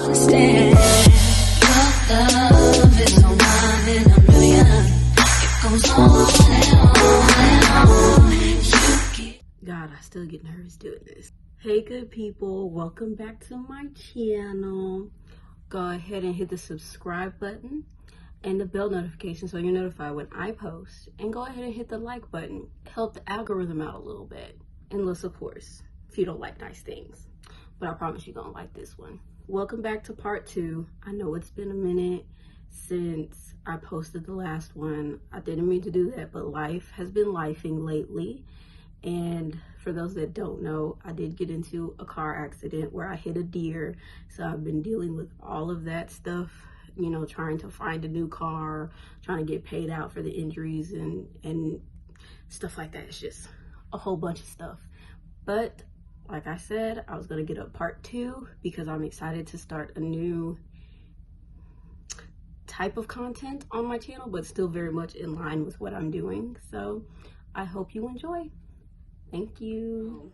understand. Your love is no one in a million. It goes on and on and on. God, I still get nervous doing this. Hey good people, welcome back to my channel. Go ahead and hit the subscribe button and the bell notification so you're notified when I post. And go ahead and hit the like button. Help the algorithm out a little bit. Unless, of course, if you don't like nice things. But I promise you're gonna like this one. Welcome back to part 2. I know it's been a minute since I posted the last one. I didn't mean to do that, but life has been lifing lately. And for those that don't know, I did get into a car accident where I hit a deer. So I've been dealing with all of that stuff, you know, trying to find a new car, trying to get paid out for the injuries and stuff like that. It's just a whole bunch of stuff. But like I said, I was going to get a part 2 because I'm excited to start a new type of content on my channel, but still very much in line with what I'm doing. So I hope you enjoy. Thank you.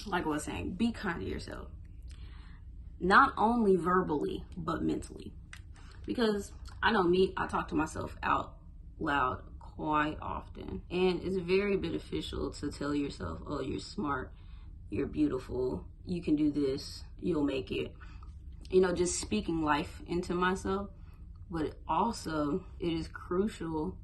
Like I was saying, be kind to yourself. Not only verbally, but mentally. Because I know me, I talk to myself out loud quite often. And it's very beneficial to tell yourself, oh, you're smart, you're beautiful, you can do this, you'll make it. You know, just speaking life into myself. But also, it is crucial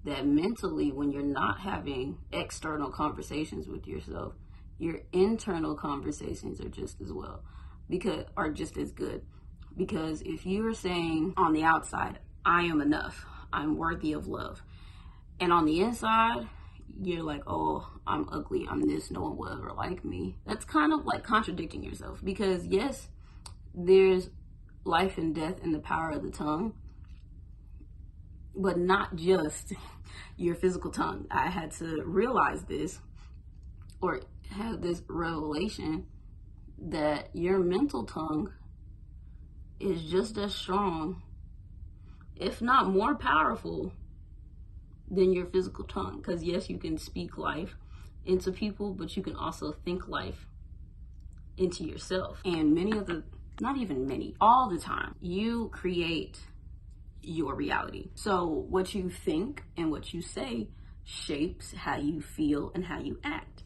that mentally, when you're not having external conversations with yourself, your internal conversations are just as well, are just as good. Because if you are saying on the outside, I am enough, I'm worthy of love, and on the inside, you're like, oh, I'm ugly, I'm this, no one will ever like me. That's kind of like contradicting yourself, because yes, there's life and death in the power of the tongue, but not just your physical tongue. I had to realize this, or have this revelation, that your mental tongue is just as strong, if not more powerful, than your physical tongue. Because yes, you can speak life into people, but you can also think life into yourself. And all the time, you create your reality. So what you think and what you say shapes how you feel and how you act.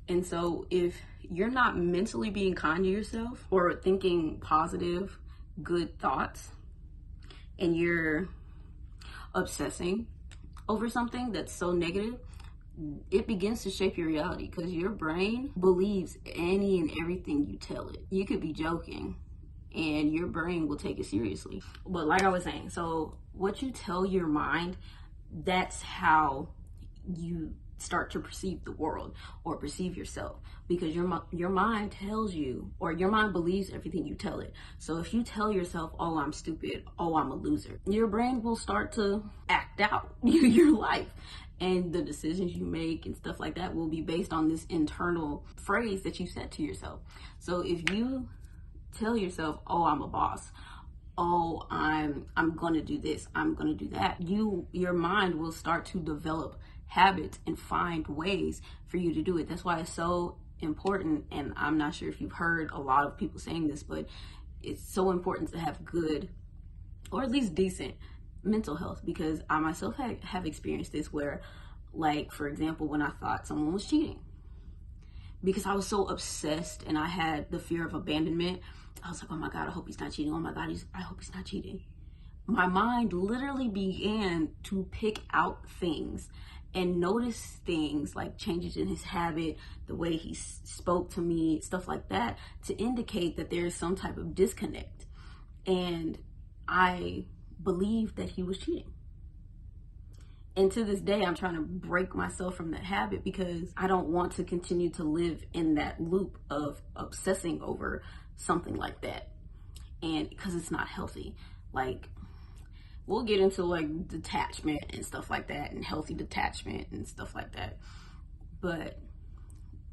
And so if you're not mentally being kind to yourself or thinking positive, good thoughts, and you're obsessing over something that's so negative, it begins to shape your reality, because your brain believes any and everything you tell it. You could be joking and your brain will take it seriously. But like I was saying, so what you tell your mind, that's how you start to perceive the world or perceive yourself, because your mind tells you, or your mind believes everything you tell it. So if you tell yourself, oh, I'm stupid, oh, I'm a loser, your brain will start to act out your life, and the decisions you make and stuff like that will be based on this internal phrase that you said to yourself. So if you tell yourself, oh, I'm a boss, oh, I'm gonna do this, I'm gonna do that, your mind will start to develop habits and find ways for you to do it. That's why it's so important, and I'm not sure if you've heard a lot of people saying this, but it's so important to have good, or at least decent, mental health. Because I myself have experienced this where, like, for example, when I thought someone was cheating, because I was so obsessed and I had the fear of abandonment, I was like, oh my God, I hope he's not cheating. Oh my God, I hope he's not cheating. My mind literally began to pick out things and notice things like changes in his habit, the way he spoke to me, stuff like that, to indicate that there is some type of disconnect. And I believed that he was cheating. And to this day, I'm trying to break myself from that habit, because I don't want to continue to live in that loop of obsessing over something like that. And because it's not healthy. Like, we'll get into like detachment and stuff like that, and healthy detachment and stuff like that. But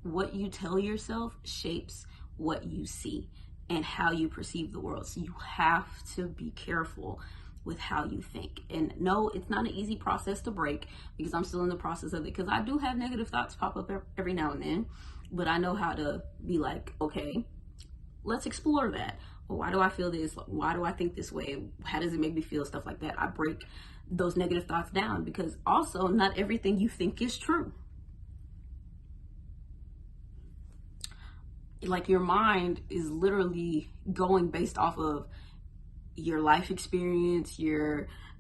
what you tell yourself shapes what you see and how you perceive the world. So you have to be careful with how you think. And no, it's not an easy process to break, because I'm still in the process of it, because I do have negative thoughts pop up every now and then, but I know how to be like, okay, let's explore that. Why do I feel this? Why do I think this way? How does it make me feel? Stuff like that. I break those negative thoughts down, because also not everything you think is true. Like, your mind is literally going based off of your life experience,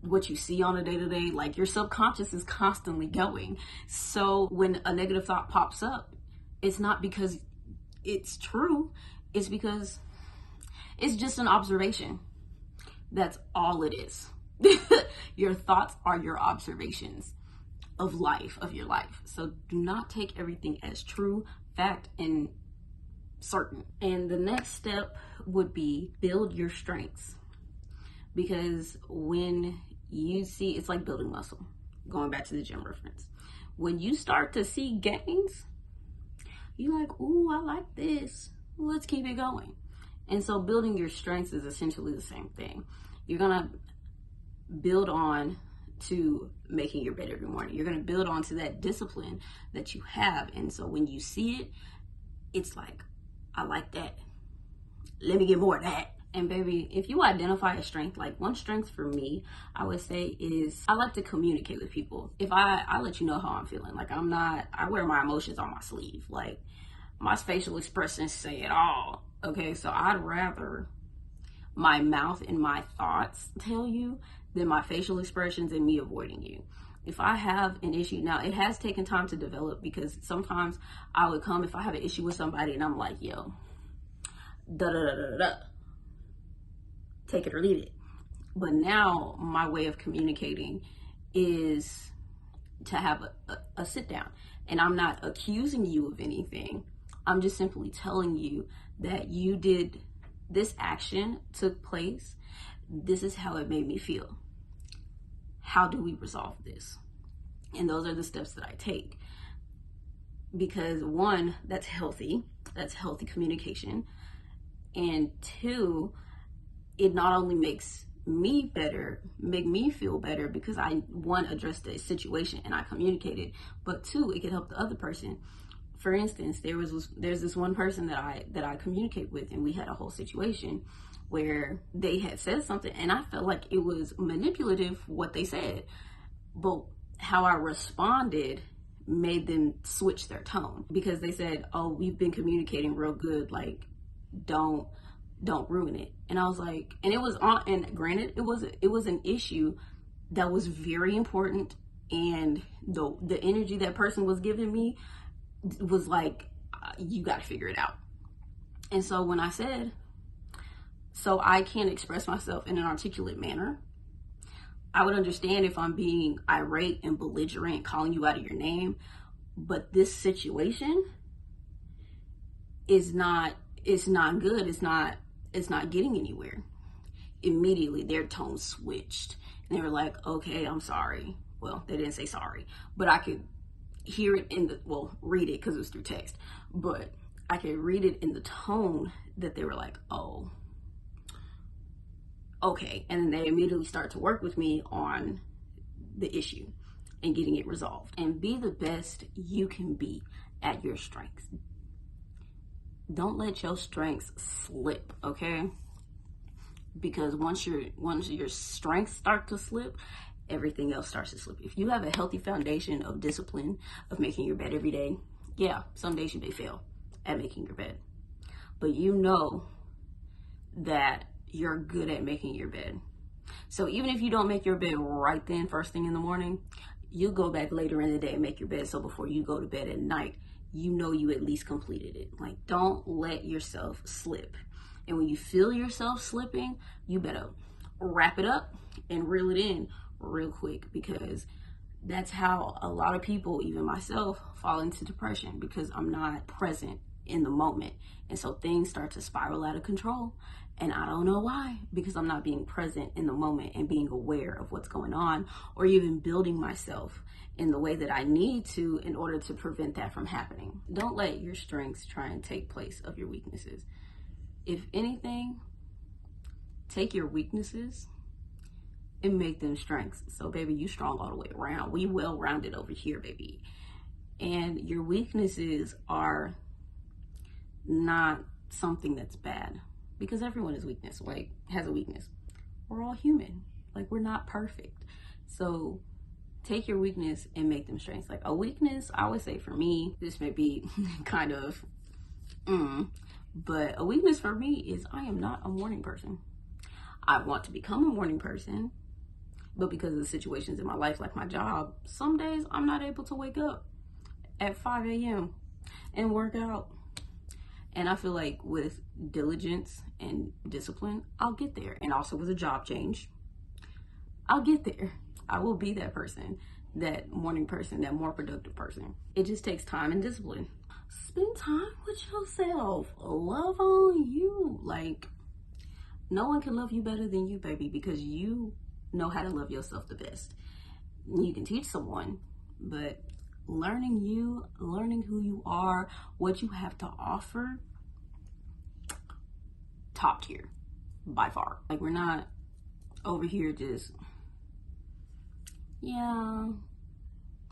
what you see on a day-to-day. Like, your subconscious is constantly going. So when a negative thought pops up, it's not because it's true, it's because it's just an observation. That's all it is. Your thoughts are your observations of life, of your life. So do not take everything as true, fact, and certain. And the next step would be build your strengths. Because when you see, it's like building muscle, going back to the gym reference. When you start to see gains, you're like, ooh, I like this. Let's keep it going. And so building your strengths is essentially the same thing. You're going to build on to making your bed every morning. You're going to build on to that discipline that you have. And so when you see it, it's like, I like that. Let me get more of that. And baby, if you identify a strength, like one strength for me, I would say is I like to communicate with people. If I let you know how I'm feeling. Like, I wear my emotions on my sleeve. Like, my facial expressions say it all. Okay, so I'd rather my mouth and my thoughts tell you than my facial expressions and me avoiding you. If I have an issue, now it has taken time to develop, because sometimes I would come, if I have an issue with somebody and I'm like, yo, da da da da da, take it or leave it. But now my way of communicating is to have a sit down, and I'm not accusing you of anything. I'm just simply telling you that you did this action, took place. This is how it made me feel. How do we resolve this? And those are the steps that I take. Because one, that's healthy communication. And two, it not only makes me better, make me feel better, because I, one, addressed the situation and I communicated, but two, it can help the other person. For instance, there's this one person that I communicate with, and we had a whole situation where they had said something and I felt like it was manipulative what they said, but how I responded made them switch their tone, because they said, oh, we've been communicating real good, like don't ruin it. And I was like, and it was on, and granted, it was an issue that was very important, and the energy that person was giving me was like, you got to figure it out. And so when I said, so I can't express myself in an articulate manner, I would understand if I'm being irate and belligerent, calling you out of your name, but this situation is not good. It's not getting anywhere. Immediately their tone switched and they were like, okay, I'm sorry. Well, they didn't say sorry, but I could hear it read it, because it was through text, but I could read it in the tone that they were like, oh, okay. And then they immediately start to work with me on the issue and getting it resolved. And be the best you can be at your strengths. Don't let your strengths slip, okay? Because once your strengths start to slip, everything else starts to slip. If you have a healthy foundation of discipline, of making your bed every day, yeah, some days you may fail at making your bed, but you know that you're good at making your bed. So even if you don't make your bed right then, first thing in the morning, you go back later in the day and make your bed, so before you go to bed at night, you know you at least completed it. Like, don't let yourself slip. And when you feel yourself slipping, you better wrap it up and reel it in real quick, because that's how a lot of people, even myself, fall into depression, because I'm not present in the moment. And so things start to spiral out of control. And I don't know why, because I'm not being present in the moment and being aware of what's going on, or even building myself in the way that I need to in order to prevent that from happening. Don't let your strengths try and take place of your weaknesses. If anything, take your weaknesses and make them strengths. So baby, you strong all the way around. We well-rounded over here, baby. And your weaknesses are not something that's bad. because everyone is weakness, like has a weakness. We're all human. Like, we're not perfect. So take your weakness and make them strengths. Like, a weakness, I would say for me, this may be kind of, but a weakness for me is I am not a morning person. I want to become a morning person, but because of the situations in my life, like my job, some days I'm not able to wake up at 5 a.m. and work out. And I feel like with diligence and discipline, I'll get there. And also with a job change, I'll get there. I will be that person, that morning person, that more productive person. It just takes time and discipline. Spend time with yourself. Love on you. Like, no one can love you better than you, baby, because you know how to love yourself the best. You can teach someone, but learning you, learning who you are, what you have to offer, top tier by far. Like, we're not over here just, yeah,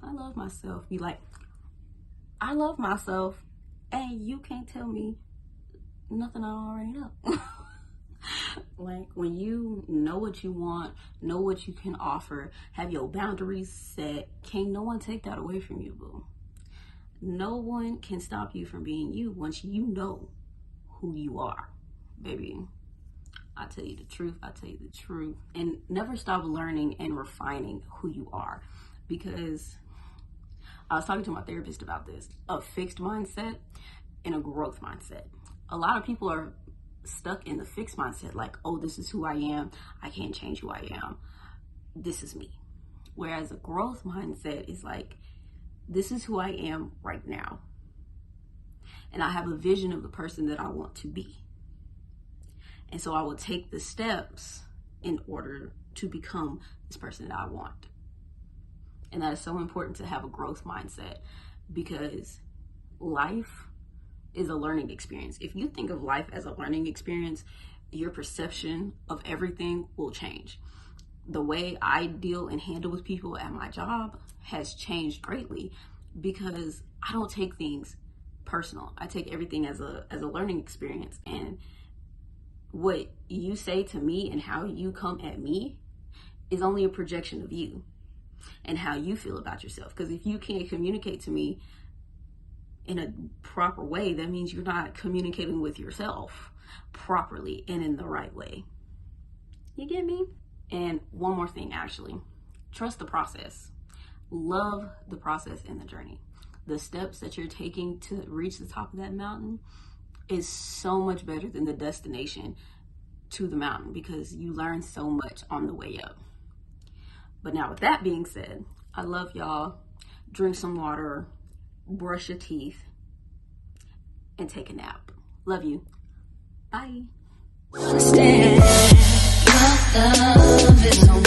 I love myself. Be like, I love myself, and you can't tell me nothing I already know. Like, when you know what you want, know what you can offer, have your boundaries set, can't no one take that away from you, boo. No one can stop you from being you once you know who you are, baby. I tell you the truth. I tell you the truth. And never stop learning and refining who you are, because I was talking to my therapist about this, a fixed mindset and a growth mindset. A lot of people are stuck in the fixed mindset, like, oh, this is who I am, I can't change who I am, this is me. Whereas a growth mindset is like, this is who I am right now, and I have a vision of the person that I want to be, and so I will take the steps in order to become this person that I want. And that is so important, to have a growth mindset, because life is a learning experience. If you think of life as a learning experience, your perception of everything will change. The way I deal and handle with people at my job has changed greatly, because I don't take things personal. I take everything as a learning experience. And what you say to me and how you come at me is only a projection of you and how you feel about yourself. Because if you can't communicate to me in a proper way, that means you're not communicating with yourself properly and in the right way. You get me? And one more thing, actually, trust the process. Love the process and the journey. The steps that you're taking to reach the top of that mountain is so much better than the destination to the mountain, because you learn so much on the way up. But now, with that being said, I love y'all. Drink some water, brush your teeth, and take a nap. Love you. Bye. Understand, your love is so